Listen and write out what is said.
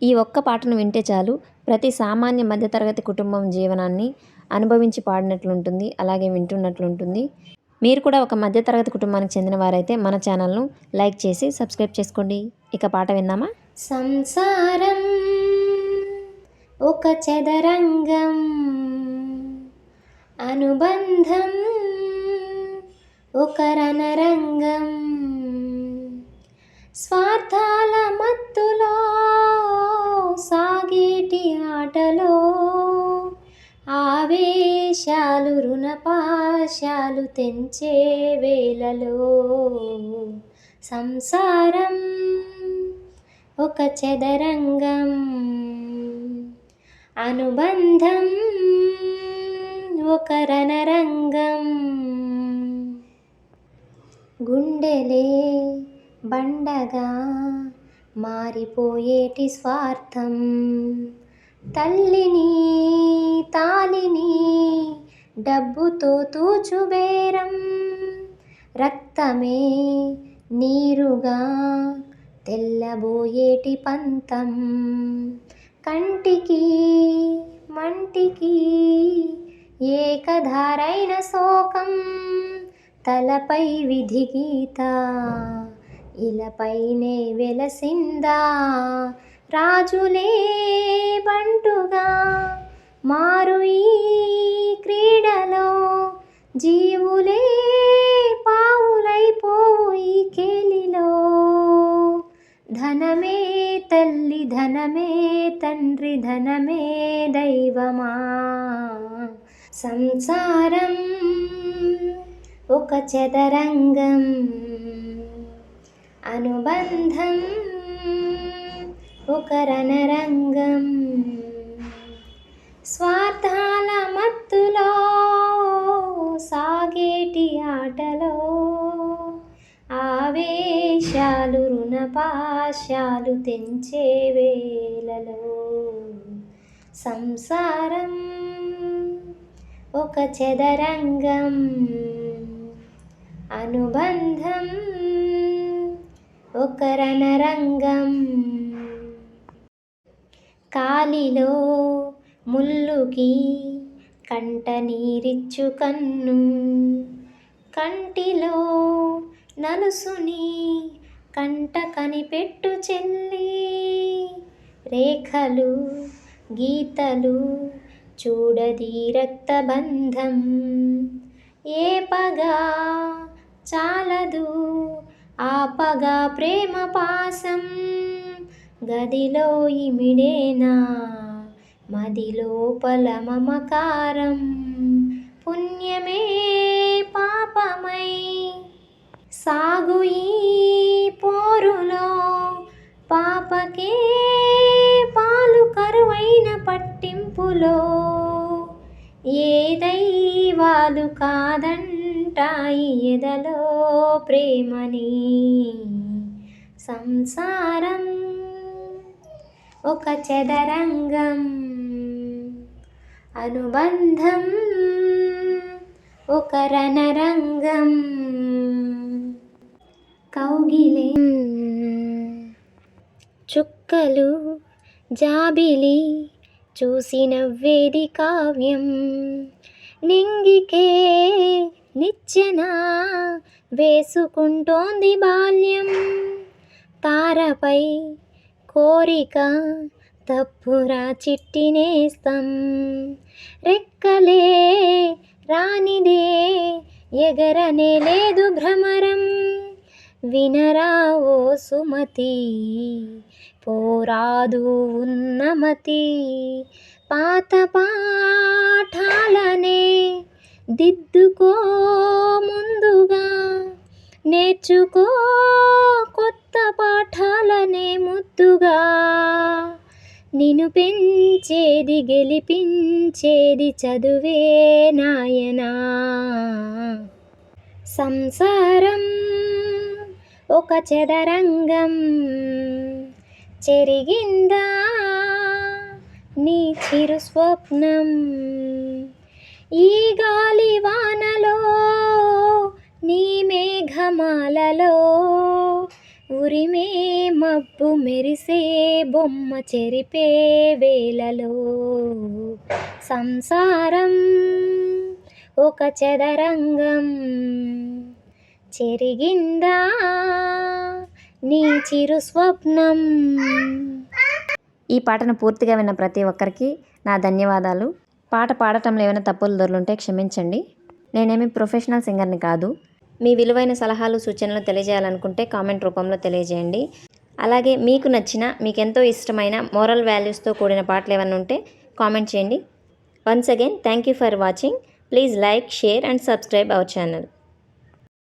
ఈ ఒక్క పాటను వింటే చాలు ప్రతి సామాన్య మధ్యతరగతి కుటుంబం జీవనాన్ని అనుభవించి పాడినట్లుంటుంది, అలాగే వింటున్నట్లుంటుంది. మీరు కూడా ఒక మధ్యతరగతి కుటుంబానికి చెందిన వారైతే మన ఛానల్ను లైక్ చేసి సబ్స్క్రైబ్ చేసుకోండి. ఇక పాట విందామా? సంసారం ఒక చదరంగం, అనుబంధం ఒక రణరంగం, స్వార్థాల మత్తులో సాగేటి ఆటలో ఆవేశాలు రుణపాశాలు తెంచే వేళలో సంసారం ఒక చదరంగం, అనుబంధం ఒక రణరంగం. గుండెలే బండగా మారిపోయేటి స్వార్థం, తల్లిని తాలిని డబ్బుతో తూచుబేరం, రక్తమే నీరుగా తెల్లబోయేటి పంతం, కంటికి మంటికి ఏకధారైన శోకం, తలపై విధి గీత ఇలపైనే వెలసిందా, రాజులే బంటుగా మారు ఈ క్రీడలో, జీవులే పావులైపోవు ఈ కేలిలో, ధనమే తల్లి ధనమే తండ్రి ధనమే దైవమా, సంసారం ఒక చదరంగం, అనుబంధం ఒక రణరంగం, స్వార్థాల మత్తులో సాగేటి ఆటలో ఆవేశాలు రుణపాశాలు తెంచే వేళలో సంసారం ఒక చదరంగం, అనుబంధం ఒక రణరంగం. కాలిలో ముల్లుకి కంట నీరిచ్చు కన్ను, కంటిలో నలుసుని కంట కనిపెట్టు చెల్లి, రేఖలు గీతలు చూడది రక్తబంధం, ఏ పగా చాలదు ఆపగా ప్రేమ పాసం, గదిలో ఇమిడేనా మదిలోపల మమకారం, పుణ్యమే పాపమై సాగు ఈ పోరులో, పాపకే పాలు కరువైన పట్టింపులో, ఏ దైవాలు కాదంటాయి ఎదలో ప్రేమని, సంసారం ఒక చదరంగం, అనుబంధం ఒక రణరంగం. కౌగిలే చుక్కలు జాబిలి చూసి నవ్వేది కావ్యం, నింగికే నిచ్చెన వేసుకుంటోంది బాల్యం, తారపై కోరిక తప్పురా చిట్టి నేస్తం, రెక్కలే రానిదే ఎగరనే లేదు భ్రమరం, వినరా ఓ సుమతి పోరాదు ఉన్నమతి, పాత పాఠాలనే దిద్దుకో ముందుగా, నేర్చుకో కొత్త పాఠాలనే ముద్దుగా, నిన్ను పెంచేది గెలిపించేది చదువే నాయనా, సంసారం ఒక చదరంగం, చెరిగిందా నీ చిరు స్వప్నం, ఈ గాలి వానలో నీ మేఘమాలలో ఉరిమే మబ్బు మెరిసే బొమ్మ చెరిపే వేళలో సంసారం ఒక చదరంగం చెరిగిందా నీ చిరు స్వప్నం. ఈ పాటను పూర్తిగా విన్న ప్రతి ఒక్కరికి నా ధన్యవాదాలు. పాట పాడటంలో ఏమైనా తప్పులు దొర్లుంటే క్షమించండి. నేనేమి ప్రొఫెషనల్ సింగర్ని కాదు. మీ విలువైన సలహాలు సూచనలు తెలియజేయాలనుకుంటే కామెంట్ రూపంలో తెలియజేయండి. అలాగే మీకు నచ్చిన, మీకు ఎంతో ఇష్టమైన మోరల్ వాల్యూస్తో కూడిన పాటలు ఏమైనా ఉంటే కామెంట్ చేయండి. Once again thank you for watching. Please like, share and subscribe our channel.